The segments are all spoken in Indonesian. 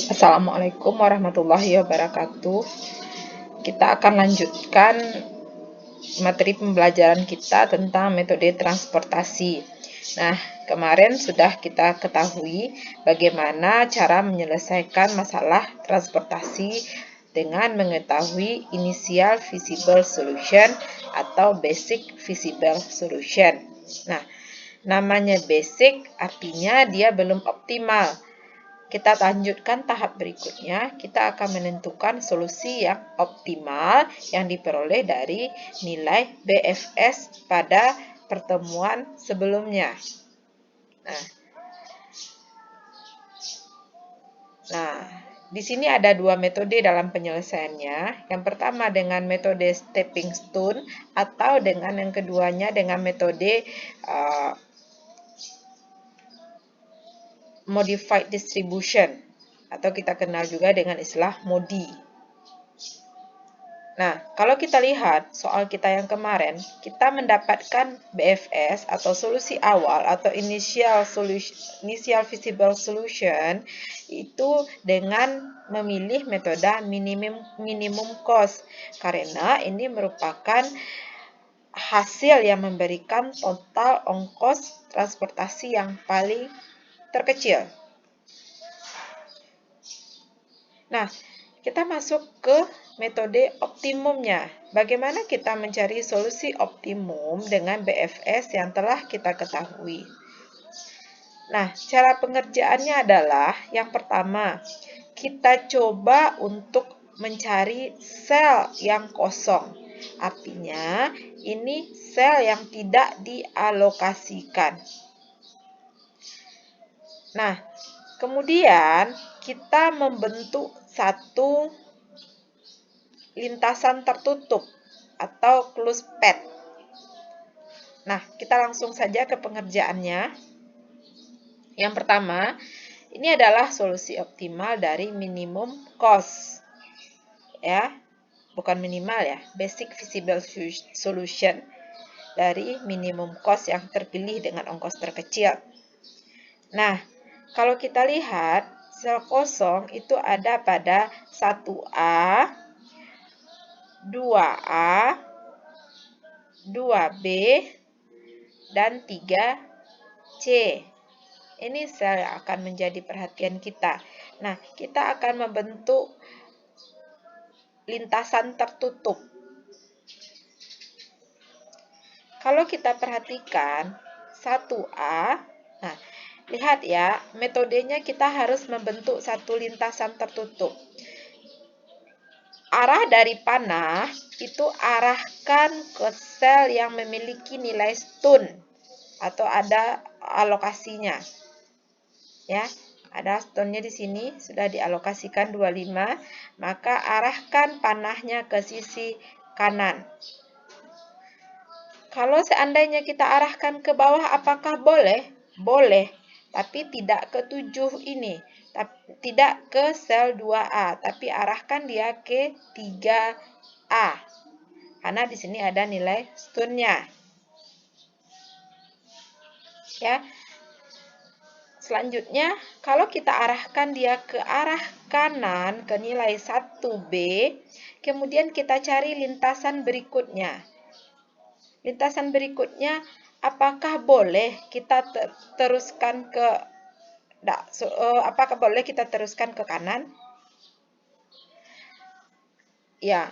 Assalamualaikum warahmatullahi wabarakatuh. Kita akan lanjutkan materi pembelajaran kita tentang metode transportasi. Nah, kemarin sudah kita ketahui bagaimana cara menyelesaikan masalah transportasi dengan mengetahui initial feasible solution atau basic feasible solution. Nah, namanya basic artinya dia belum optimal. Kita lanjutkan tahap berikutnya, kita akan menentukan solusi yang optimal yang diperoleh dari nilai BFS pada pertemuan sebelumnya. Nah, di sini ada dua metode dalam penyelesaiannya. Yang pertama dengan metode stepping stone atau dengan yang keduanya dengan metode modified distribution atau kita kenal juga dengan istilah MODI. Nah, kalau kita lihat soal kita yang kemarin, kita mendapatkan BFS atau solusi awal atau initial feasible solution itu dengan memilih metode minimum cost karena ini merupakan hasil yang memberikan total ongkos transportasi yang paling terkecil. Nah, kita masuk ke metode optimumnya. Bagaimana kita mencari solusi optimum dengan BFS yang telah kita ketahui? Nah, cara pengerjaannya adalah yang pertama, kita coba untuk mencari sel yang kosong. Artinya, ini sel yang tidak dialokasikan. Nah, kemudian kita membentuk satu lintasan tertutup atau closed path. Nah, kita langsung saja ke pengerjaannya. Yang pertama, ini adalah solusi optimal dari minimum cost. Ya, bukan minimal ya, basic feasible solution dari minimum cost yang terpilih dengan ongkos terkecil. Nah, kalau kita lihat sel kosong itu ada pada 1A, 2A, 2B, dan 3C. Ini sel yang akan menjadi perhatian kita. Nah, kita akan membentuk lintasan tertutup. Kalau kita perhatikan 1A, nah, lihat ya, metodenya kita harus membentuk satu lintasan tertutup. Arah dari panah itu arahkan ke sel yang memiliki nilai stun atau ada alokasinya. Ya, ada stunnya di sini sudah dialokasikan 25, maka arahkan panahnya ke sisi kanan. Kalau seandainya kita arahkan ke bawah, apakah boleh? Boleh, tapi tidak ke 7 ini. Tidak ke sel 2A, tapi arahkan dia ke 3A. Karena di sini ada nilai stunnya. Ya. Selanjutnya, kalau kita arahkan dia ke arah kanan ke nilai 1B, kemudian kita cari lintasan berikutnya. Lintasan berikutnya, apakah boleh kita teruskan ke kanan? Ya,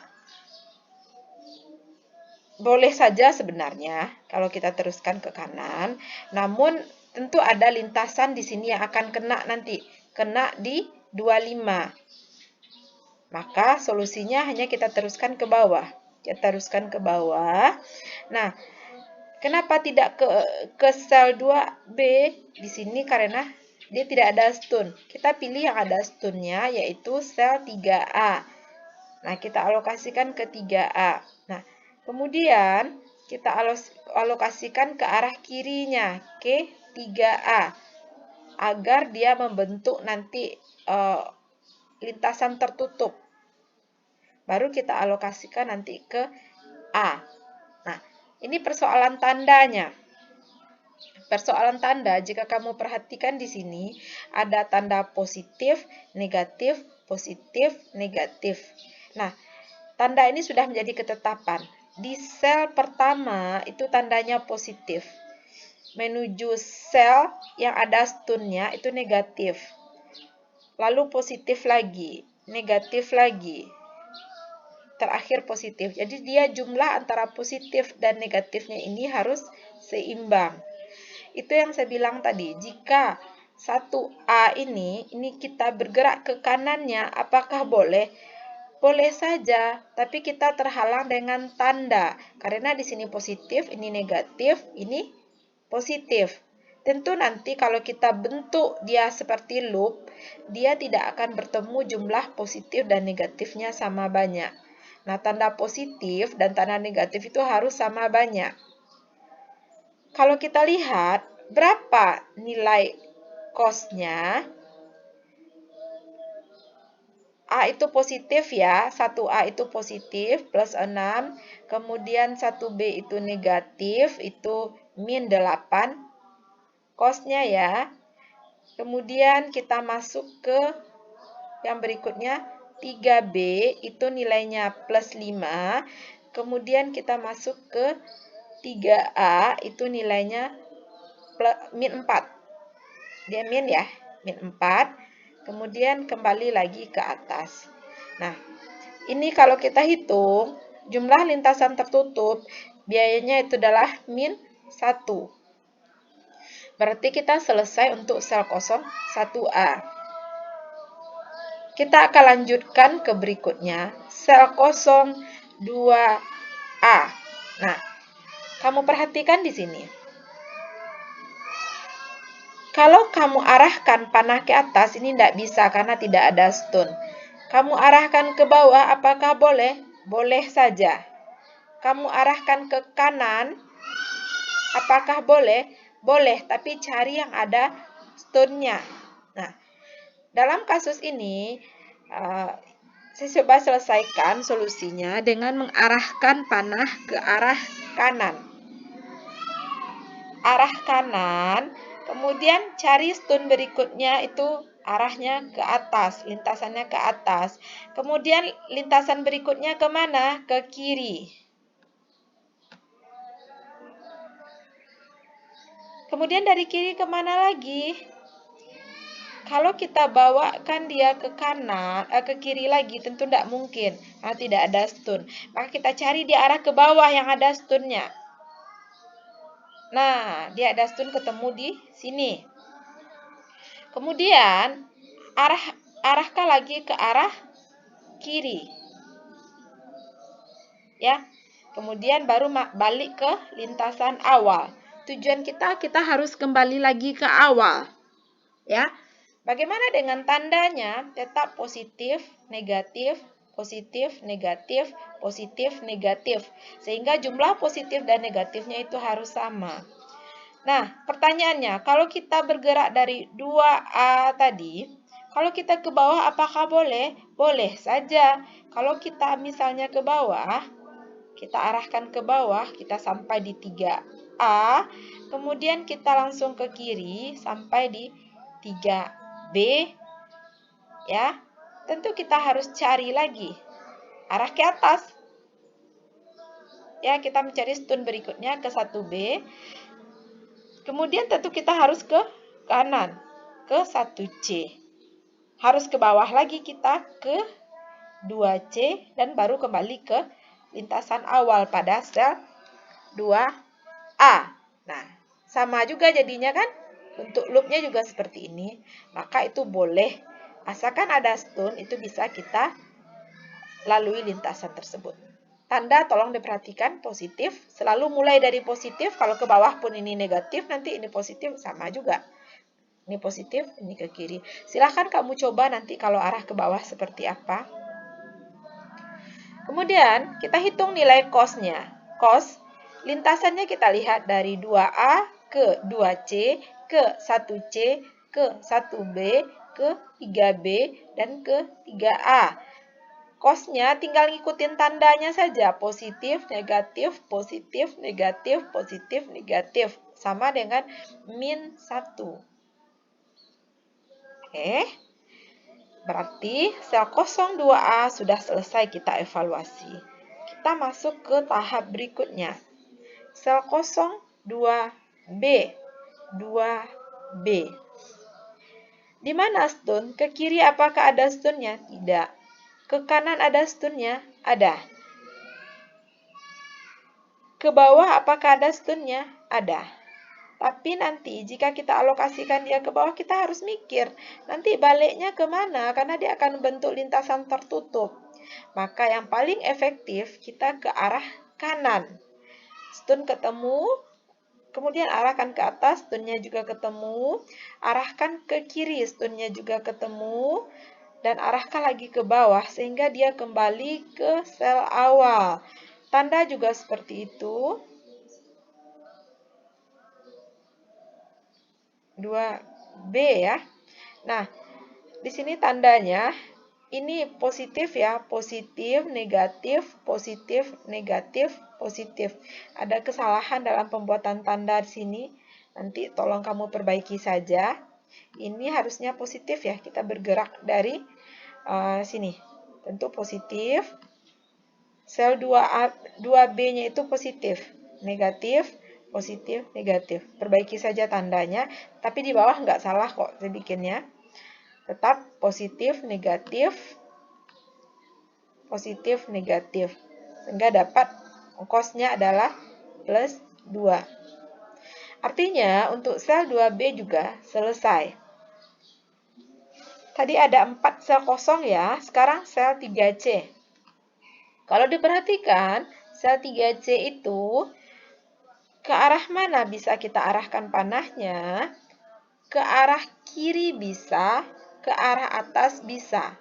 boleh saja sebenarnya kalau kita teruskan ke kanan, namun tentu ada lintasan di sini yang akan kena nanti, kena di 25. Maka solusinya hanya kita teruskan ke bawah. Kita teruskan ke bawah. Nah, kenapa tidak ke sel 2B di sini? Karena dia tidak ada stun. Kita pilih yang ada stunnya, yaitu sel 3A. Nah, kita alokasikan ke 3A. Nah, kemudian kita alokasikan ke arah kirinya, ke 3A. Agar dia membentuk nanti lintasan tertutup. Baru kita alokasikan nanti ke A. Nah, ini persoalan tandanya. persoalan tanda, jika kamu perhatikan di sini, ada tanda positif, negatif, positif, negatif. Nah, tanda ini sudah menjadi ketetapan. Di sel pertama itu tandanya positif. Menuju sel yang ada stunnya itu negatif. Lalu positif lagi, negatif lagi. Terakhir positif. Jadi dia jumlah antara positif dan negatifnya ini harus seimbang. Itu yang saya bilang tadi. Jika 1A ini kita bergerak ke kanannya, apakah boleh? Boleh saja, tapi kita terhalang dengan tanda. Karena di sini positif, ini negatif, ini positif. Tentu nanti kalau kita bentuk dia seperti loop, dia tidak akan bertemu jumlah positif dan negatifnya sama banyak. Nah, tanda positif dan tanda negatif itu harus sama banyak. Kalau kita lihat, berapa nilai cos-nya? A itu positif ya, 1A itu positif, plus 6. Kemudian 1B itu negatif, itu min 8. Cos-nya ya. Kemudian kita masuk ke yang berikutnya, 3B itu nilainya plus 5. Kemudian kita masuk ke 3A itu nilainya min 4. Dia min ya, min 4. Kemudian kembali lagi ke atas. Nah, ini kalau kita hitung, jumlah lintasan tertutup, biayanya itu adalah min 1. Berarti kita selesai untuk sel kosong 1A. Kita akan lanjutkan ke berikutnya, sel kosong 2A. Nah, kamu perhatikan di sini. Kalau kamu arahkan panah ke atas, ini tidak bisa karena tidak ada stun. Kamu arahkan ke bawah, apakah boleh? Boleh saja. Kamu arahkan ke kanan, apakah boleh? Boleh, tapi cari yang ada stunnya. Nah, dalam kasus ini, saya coba selesaikan solusinya dengan mengarahkan panah ke arah kanan. Arah kanan. Kemudian cari stun berikutnya itu arahnya ke atas, lintasannya ke atas. Kemudian lintasan berikutnya kemana? Ke kiri. Kemudian dari kiri kemana lagi? Kalau kita bawakan dia ke kanan, ke kiri lagi, tentu tidak mungkin karena tidak ada stun. Maka kita cari di arah ke bawah yang ada stunnya. Nah, dia ada stun ketemu di sini. Kemudian arahkan lagi ke arah kiri. Ya. Kemudian baru balik ke lintasan awal. Tujuan kita harus kembali lagi ke awal. Ya. Bagaimana dengan tandanya? Tetap positif, negatif, positif, negatif, positif, negatif. Sehingga jumlah positif dan negatifnya itu harus sama. Nah, pertanyaannya, kalau kita bergerak dari 2A tadi, kalau kita ke bawah apakah boleh? Boleh saja. Kalau kita misalnya ke bawah, kita arahkan ke bawah, kita sampai di 3A, kemudian kita langsung ke kiri sampai di 3B, ya. Tentu kita harus cari lagi arah ke atas. Ya, kita mencari stun berikutnya ke 1B. Kemudian tentu kita harus ke kanan, ke 1C. Harus ke bawah lagi kita ke 2C dan baru kembali ke lintasan awal pada sel 2A. Nah, sama juga jadinya kan? Untuk loopnya juga seperti ini. Maka itu boleh. Asalkan ada stun, itu bisa kita lalui lintasan tersebut. Tanda tolong diperhatikan positif. Selalu mulai dari positif. Kalau ke bawah pun ini negatif, nanti ini positif sama juga. Ini positif, ini ke kiri. Silahkan kamu coba nanti kalau arah ke bawah seperti apa. Kemudian kita hitung nilai cos-nya. Cos, lintasannya kita lihat dari 2A ke 2C, ke 1C, ke 1B, ke 3B, dan ke 3A. Cos-nya tinggal ngikutin tandanya saja. Positif, negatif, positif, negatif, positif, negatif. sama dengan min 1. Oke. Berarti sel 02A sudah selesai kita evaluasi. Kita masuk ke tahap berikutnya. Sel 02B. 2B. Di mana stone? Ke kiri apakah ada stone-nya? Tidak. Ke kanan ada stone-nya? Ada. Ke bawah apakah ada stone-nya? Ada. Tapi nanti jika kita alokasikan dia ke bawah, kita harus mikir. Nanti baliknya kemana? Karena dia akan bentuk lintasan tertutup. Maka yang paling efektif kita ke arah kanan. Stone ketemu, kemudian arahkan ke atas, stone-nya juga ketemu. Arahkan ke kiri, stone-nya juga ketemu. Dan arahkan lagi ke bawah sehingga dia kembali ke sel awal. Tanda juga seperti itu. 2B ya. Nah, di sini tandanya ini positif ya, positif, negatif, positif, negatif, positif. Ada kesalahan dalam pembuatan tanda di sini. Nanti tolong kamu perbaiki saja. Ini harusnya positif ya, kita bergerak dari sini. Tentu positif. Sel 2B-nya itu positif, negatif, positif, negatif. Perbaiki saja tandanya, tapi di bawah nggak salah kok saya bikinnya. Tetap positif, negatif, positif, negatif. Sehingga dapat ongkosnya adalah plus 2. Artinya untuk sel 2B juga selesai. Tadi ada 4 sel kosong ya, sekarang sel 3C. Kalau diperhatikan, sel 3C itu ke arah mana bisa kita arahkan panahnya? Ke arah kiri bisa, ke arah atas bisa.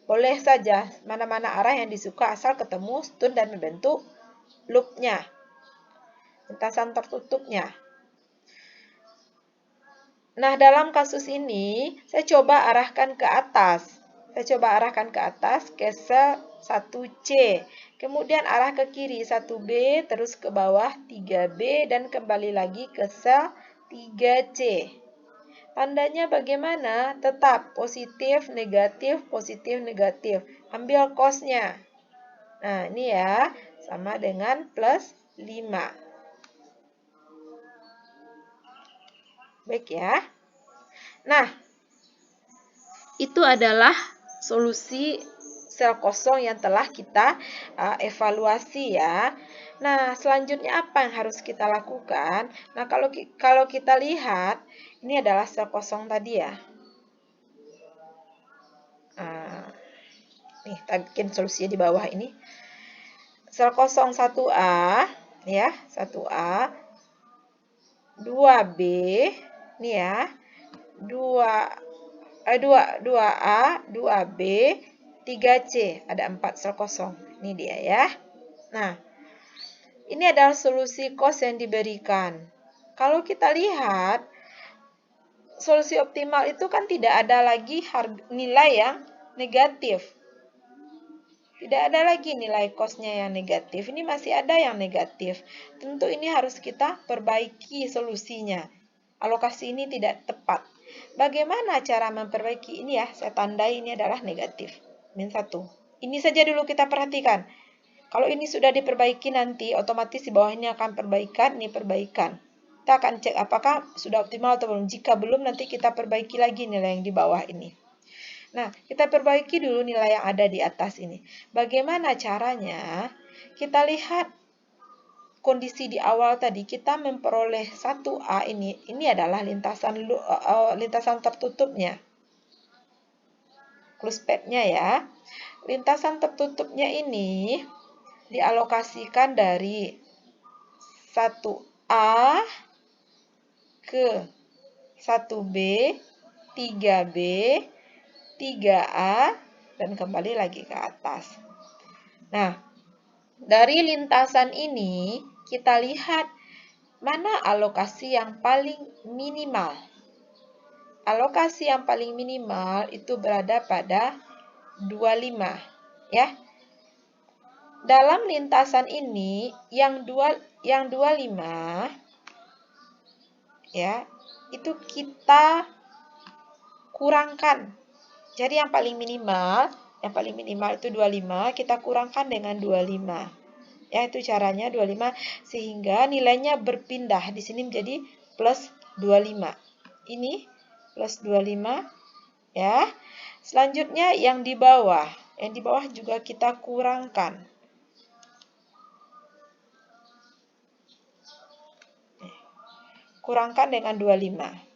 Boleh saja mana-mana arah yang disuka asal ketemu stone dan membentuk loopnya, lintasan tertutupnya. Nah, dalam kasus ini, saya coba arahkan ke atas. Saya coba arahkan ke atas ke sel 1C. Kemudian arah ke kiri 1B, terus ke bawah 3B, dan kembali lagi ke sel 3C. Tandanya bagaimana? Tetap positif, negatif, positif, negatif. Ambil cos-nya. Nah, ini ya, sama dengan plus 5. Baik ya. Nah, itu adalah solusi sel kosong yang telah kita evaluasi ya. Nah, selanjutnya apa yang harus kita lakukan? Nah, kalau kita lihat, ini adalah sel kosong tadi ya. Nih, kita bikin solusinya di bawah ini. Sel kosong 1A, ya, 1A, 2B, nih ya, 2A, 2B, 3C, ada 4 sel kosong. Ini dia ya. Nah, ini adalah solusi cos yang diberikan. Kalau kita lihat, solusi optimal itu kan tidak ada lagi nilai yang negatif. Tidak ada lagi nilai cos-nya yang negatif. Ini masih ada yang negatif. Tentu ini harus kita perbaiki solusinya. Alokasi ini tidak tepat. Bagaimana cara memperbaiki ini ya? Saya tandai ini adalah negatif. Min 1. Ini saja dulu kita perhatikan. Kalau ini sudah diperbaiki nanti, otomatis di bawah ini akan perbaikan, ini perbaikan. Kita akan cek apakah sudah optimal atau belum. Jika belum, nanti kita perbaiki lagi nilai yang di bawah ini. Nah, kita perbaiki dulu nilai yang ada di atas ini. Bagaimana caranya? Kita lihat kondisi di awal tadi, kita memperoleh 1A ini. Ini adalah lintasan tertutupnya. Close pad-nya ya. Lintasan tertutupnya ini dialokasikan dari 1A ke 1B, 3B, 3A, dan kembali lagi ke atas. Nah, dari lintasan ini kita lihat mana alokasi yang paling minimal. Alokasi yang paling minimal itu berada pada 25, ya. Dalam lintasan ini yang 25 ya, itu kita kurangkan. Jadi yang paling minimal itu 25, kita kurangkan dengan 25. Ya, itu caranya 25 sehingga nilainya berpindah. Di sini menjadi plus 25. Ini plus 25 ya. Selanjutnya yang di bawah. Yang di bawah juga kita kurangkan. Kurangkan dengan 25.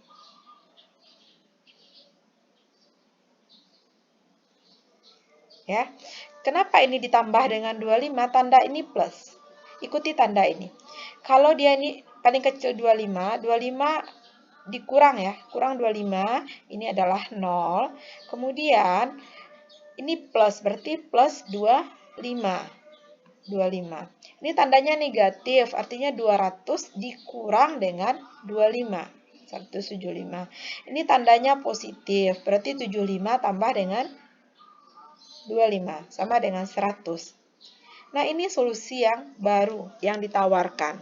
Ya. Kenapa ini ditambah dengan 25? Tanda ini plus. Ikuti tanda ini. Kalau dia ini paling kecil 25, 25 dikurang ya. Kurang 25, ini adalah 0. Kemudian ini plus, berarti plus 25. 25. Ini tandanya negatif, artinya 200 dikurang dengan 25. 175. Ini tandanya positif, berarti 75 tambah dengan 25, sama dengan 100. Nah, ini solusi yang baru, yang ditawarkan.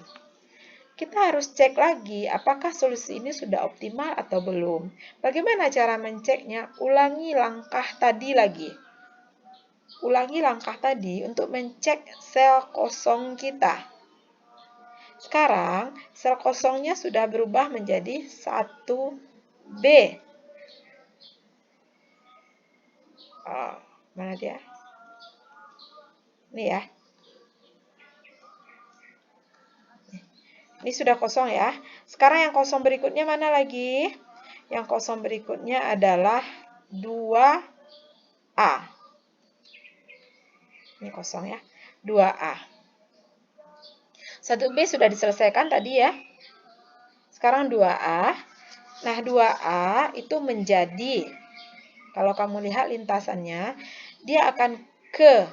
Kita harus cek lagi, apakah solusi ini sudah optimal atau belum. Bagaimana cara menceknya? Ulangi langkah tadi lagi. Ulangi langkah tadi untuk mencek sel kosong kita. Sekarang, sel kosongnya sudah berubah menjadi 1B. Oh, mana dia? Ini ya. Ini sudah kosong ya. Sekarang yang kosong berikutnya mana lagi? Yang kosong berikutnya adalah 2A. Ini kosong ya. 2A. 1B sudah diselesaikan tadi ya. Sekarang 2A. Nah, 2A itu menjadi, kalau kamu lihat lintasannya, dia akan ke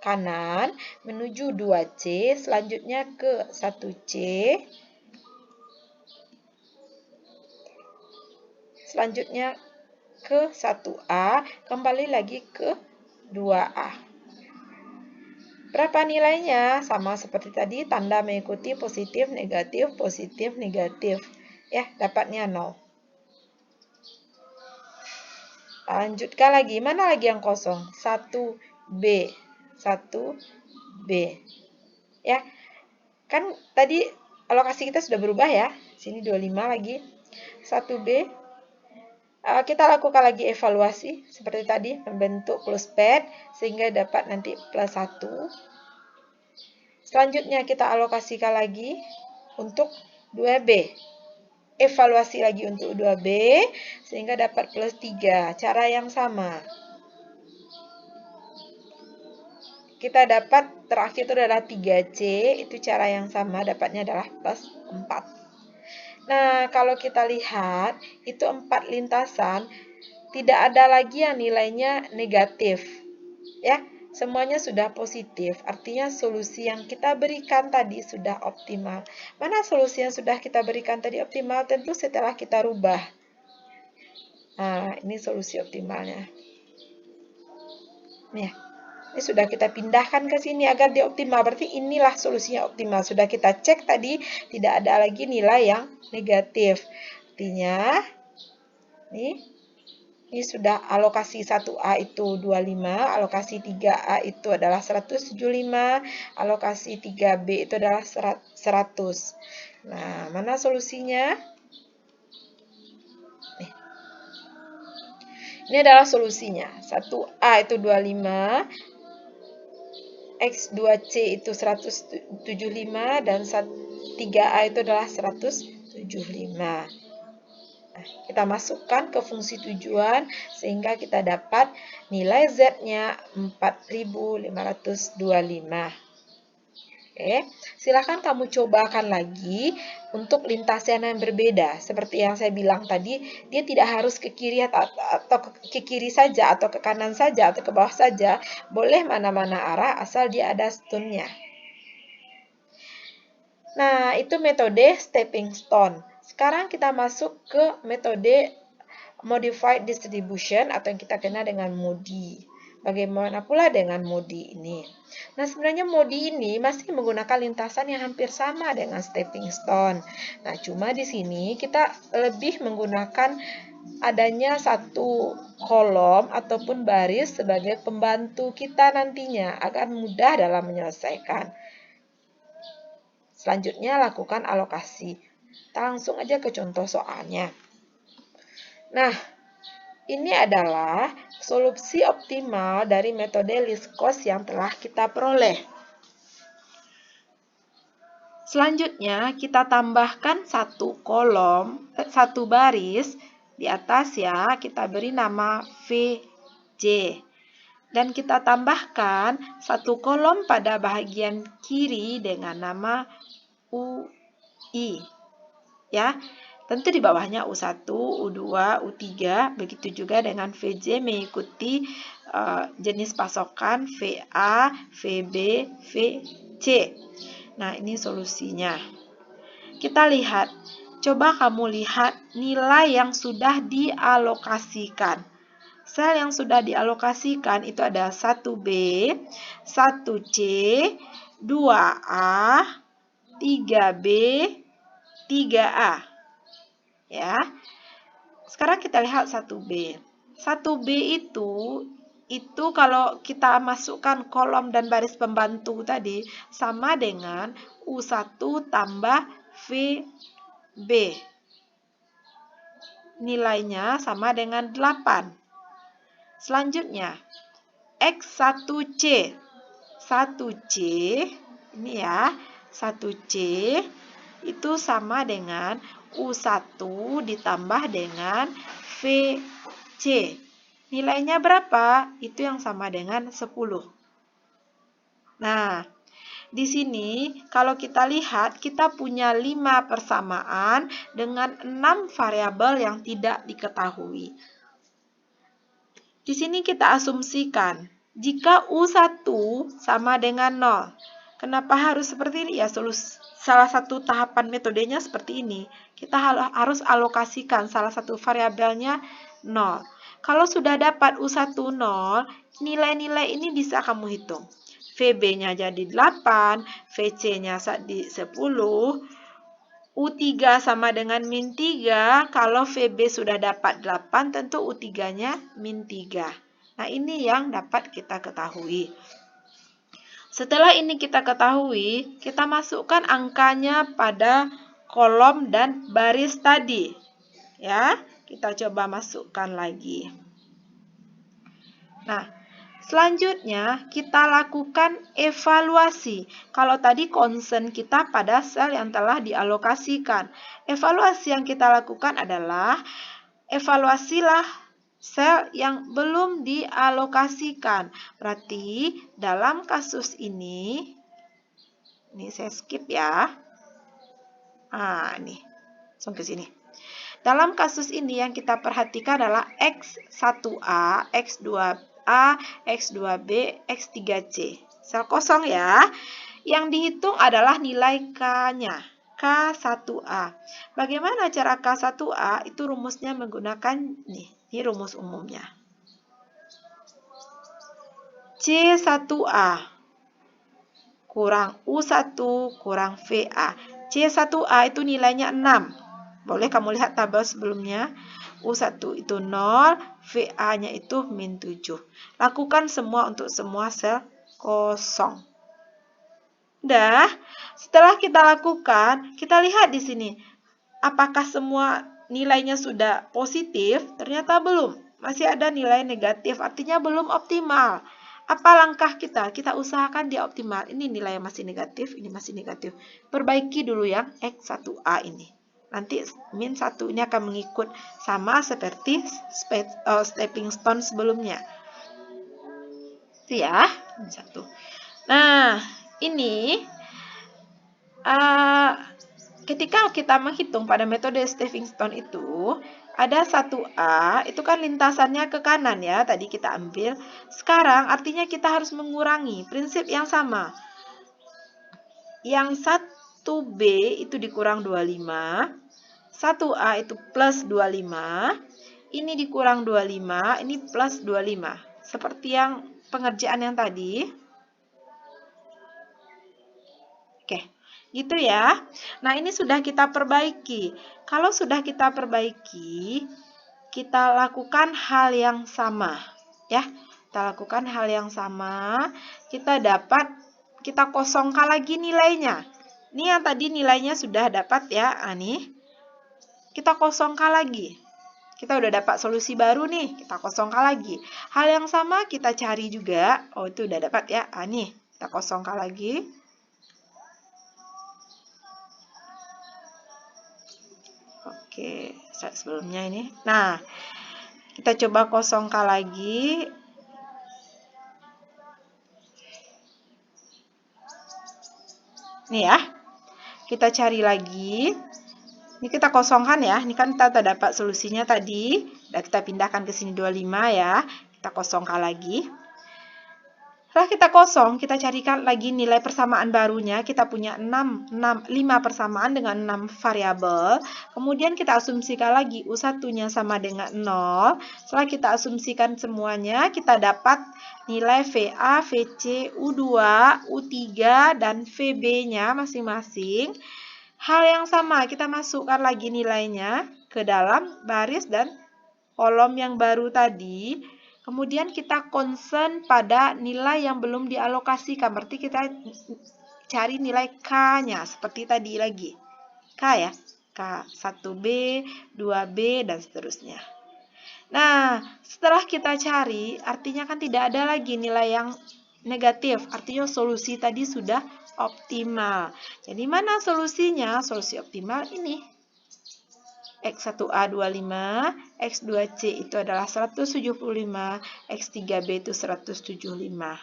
kanan menuju 2C, selanjutnya ke 1C, selanjutnya ke 1A, kembali lagi ke 2A. Berapa nilainya? Sama seperti tadi, tanda mengikuti positif, negatif, ya, dapatnya 0. Lanjutkan lagi, mana lagi yang kosong? 1B. 1B. Ya, kan tadi alokasi kita sudah berubah ya. Sini 25 lagi. 1B. Kita lakukan lagi evaluasi seperti tadi, membentuk close pad sehingga dapat nanti plus 1. Selanjutnya kita alokasikan lagi untuk 2B. Evaluasi lagi untuk 2B sehingga dapat plus 3. Cara yang sama. Kita dapat terakhir itu adalah 3C, itu cara yang sama, dapatnya adalah plus 4. Nah, kalau kita lihat, itu 4 lintasan, tidak ada lagi yang nilainya negatif. Ya, semuanya sudah positif, artinya solusi yang kita berikan tadi sudah optimal. Mana solusi yang sudah kita berikan tadi optimal? Tentu setelah kita rubah. Nah, ini solusi optimalnya. Nih, ini sudah kita pindahkan ke sini agar dia optimal. Berarti inilah solusinya optimal. Sudah kita cek tadi, tidak ada lagi nilai yang negatif. Artinya, ini sudah alokasi 1A itu 25, alokasi 3A itu adalah 175, alokasi 3B itu adalah 100. Nah, mana solusinya? Nih. Ini adalah solusinya. 1A itu 25, X2C itu 175, dan 3A itu adalah 175. Nah, kita masukkan ke fungsi tujuan sehingga kita dapat nilai Z-nya 4525. Oke, silakan kamu cobakan lagi untuk lintasan yang berbeda. Seperti yang saya bilang tadi, dia tidak harus ke kiri atau ke kiri saja, atau ke kanan saja, atau ke bawah saja. Boleh mana-mana arah asal dia ada stone-nya. Nah, itu metode stepping stone. Sekarang kita masuk ke metode modified distribution atau yang kita kenal dengan MODI. Bagaimana pula dengan modi ini? Nah, sebenarnya modi ini masih menggunakan lintasan yang hampir sama dengan stepping stone. Nah, cuma di sini kita lebih menggunakan adanya satu kolom ataupun baris sebagai pembantu kita nantinya agar mudah dalam menyelesaikan. Selanjutnya, lakukan alokasi. Kita langsung aja ke contoh soalnya. Nah, ini adalah solusi optimal dari metode least cost yang telah kita peroleh. Selanjutnya, kita tambahkan satu kolom, satu baris di atas ya, kita beri nama VJ. Dan kita tambahkan satu kolom pada bagian kiri dengan nama UI. Ya, tentu di bawahnya U1, U2, U3, begitu juga dengan VJ mengikuti jenis pasokan VA, VB, VC. Nah, ini solusinya. Kita lihat, coba kamu lihat nilai yang sudah dialokasikan. Sel yang sudah dialokasikan itu ada 1B, 1C, 2A, 3B, 3A. Ya. Sekarang kita lihat 1B. 1B itu kalau kita masukkan kolom dan baris pembantu tadi sama dengan U1 tambah VB. Nilainya sama dengan 8. Selanjutnya, X1C. 1C, ini ya, 1C itu sama dengan U1 ditambah dengan VC. Nilainya berapa? Itu yang sama dengan 10. Nah, di sini kalau kita lihat, kita punya 5 persamaan dengan 6 variabel yang tidak diketahui. Di sini kita asumsikan, jika U1 sama dengan 0. Kenapa harus seperti ini? Ya, salah satu tahapan metodenya seperti ini. Kita harus alokasikan salah satu variabelnya 0. Kalau sudah dapat U1 0, nilai-nilai ini bisa kamu hitung. VB-nya jadi 8, VC-nya jadi 10, U3 sama dengan min 3, kalau VB sudah dapat 8, tentu U3-nya min 3. Nah, ini yang dapat kita ketahui. Setelah ini kita ketahui, kita masukkan angkanya pada kolom dan baris tadi. Ya, kita coba masukkan lagi. Nah, selanjutnya, kita lakukan evaluasi. Kalau tadi concern kita pada sel yang telah dialokasikan. Evaluasi yang kita lakukan adalah evaluasilah sel yang belum dialokasikan. Berarti dalam kasus ini saya skip ya. Nih, langsung ke sini. Dalam kasus ini yang kita perhatikan adalah X1A, X2A, X2B, X3C. Sel kosong ya. Yang dihitung adalah nilai K-nya. K1A. Bagaimana cara K1A? Itu rumusnya menggunakan ini rumus umumnya. C1A kurang U1 kurang VA. C1A itu nilainya 6. Boleh kamu lihat tabel sebelumnya. U1 itu 0, VA-nya itu min 7. Lakukan semua untuk semua sel kosong. Dah, setelah kita lakukan, kita lihat di sini. Apakah semua nilainya sudah positif? Ternyata belum. Masih ada nilai negatif, artinya belum optimal. Apa langkah kita? Kita usahakan dia optimal. Ini nilai masih negatif, ini masih negatif. Perbaiki dulu yang X1A ini. Nanti min 1 ini akan mengikut sama seperti stepping stone sebelumnya. Itu ya, min 1. Nah, ini ketika kita menghitung pada metode stepping stone itu, ada 1A, itu kan lintasannya ke kanan ya, tadi kita ambil. Sekarang artinya kita harus mengurangi, prinsip yang sama. Yang 1B itu dikurang 25, 1A itu plus 25, ini dikurang 25, ini plus 25. Seperti yang pengerjaan yang tadi? Oke, gitu ya. Nah, ini sudah kita perbaiki. Kalau sudah kita perbaiki, kita lakukan hal yang sama. Ya, kita lakukan hal yang sama. Kita kosongkan lagi nilainya. Ini yang tadi nilainya sudah dapat ya. Nih, kita kosongkan lagi. Kita udah dapat solusi baru nih, kita kosongkan lagi. Hal yang sama kita cari juga. Oh, itu udah dapat ya. Nih, kita kosongkan lagi. Oke, sebelumnya ini. Nah, kita coba kosongkan lagi. Nih ya, kita cari lagi. Ini kita kosongkan ya. Ini kan kita dapat solusinya tadi. Dan kita pindahkan ke sini 25 ya. Kita kosongkan lagi. Setelah kita kosong, kita carikan lagi nilai persamaan barunya. Kita punya 5 persamaan dengan 6 variabel. Kemudian kita asumsikan lagi U1-nya sama dengan 0. Setelah kita asumsikan semuanya, kita dapat nilai VA, VC, U2, U3, dan VB-nya masing-masing. Hal yang sama, kita masukkan lagi nilainya ke dalam baris dan kolom yang baru tadi. Kemudian kita concern pada nilai yang belum dialokasikan. Berarti kita cari nilai K-nya. Seperti tadi lagi. K ya. K 1B, 2B, dan seterusnya. Nah, setelah kita cari, artinya kan tidak ada lagi nilai yang negatif. Artinya solusi tadi sudah optimal. Jadi mana solusinya? Solusi optimal ini. X1A 25, X2C itu adalah 175, X3B itu 175.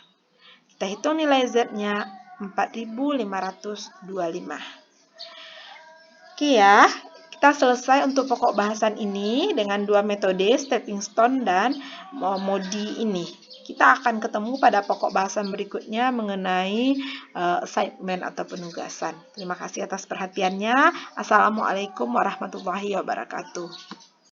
Kita hitung nilai Z-nya 4525. Oke ya, kita selesai untuk pokok bahasan ini dengan dua metode, stepping stone dan modi ini. Kita akan ketemu pada pokok bahasan berikutnya mengenai assignment atau penugasan. Terima kasih atas perhatiannya. Assalamualaikum warahmatullahi wabarakatuh.